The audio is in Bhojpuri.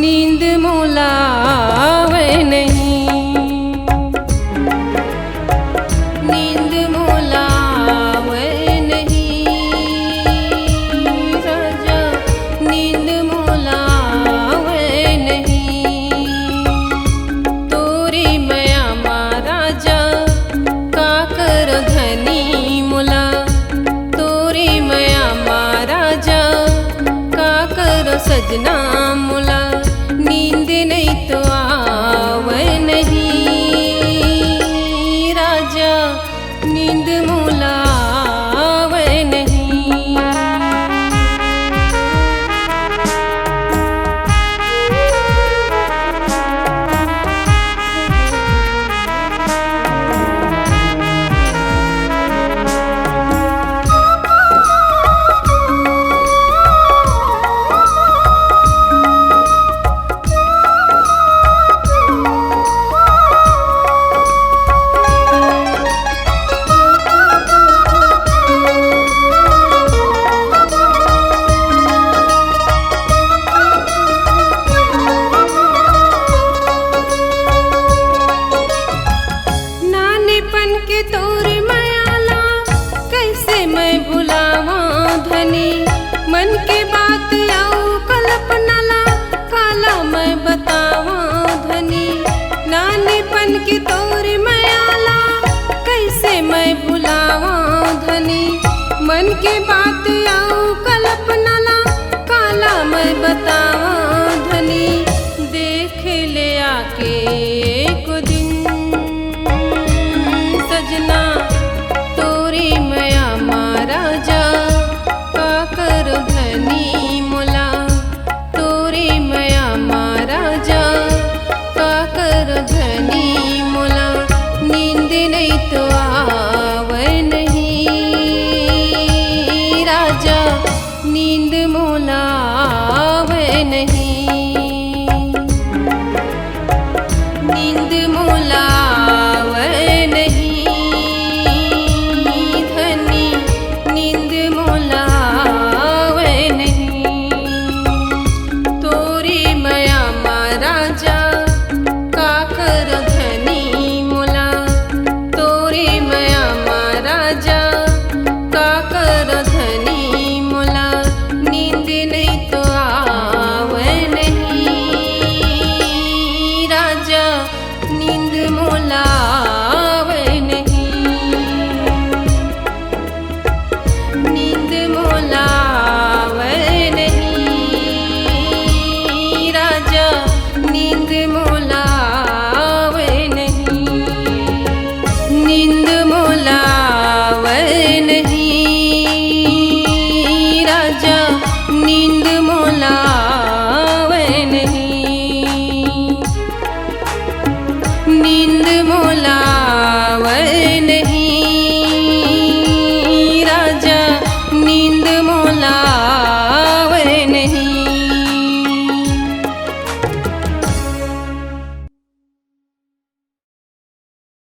नींद मोलावे नहीं, नींद मोलावे नहीं राजा, नींद मोलावे नहीं। तोरी मया महाराजा का कर धनी मोला, तोरी मया महाराजा का कर सजना मोला। नींद नहीं तो आवे नहीं राजा, नींद मोलावे नहीं। के तोर मयाला कैसे मैं भुलावा धनी, मन के बात आऊ कल्पना ला काला मैं बतावा धनी। नानीपन के तोर मयाला कैसे मैं भुलावा धनी, मन के बात आऊ कल्पना ला काला मैं बतावा धनी। देख ले आके एक दिन सजना, तोरी मया महाराजा का कर धनी मोला, तोरी मया महाराजा का कर धनी मोला। नींद नहीं तो आवे नहीं राजा, नींद मोलावे नहीं, नींद मोलावे नहीं धनी, नींद मोलावे नहीं। तोरी मया महाराजा का कर धनी मोला, तोरी मया महाराजा का कर धनी मोला। नींद नहीं तो आवे नहीं राजा, नींद मोलावे नहीं, नींद मोलावे नहीं राजा, नींद मोलावे नहीं, नींद मोलावे नहीं राजा, नींद मोलावे नहीं, नींद मोलावे नहीं।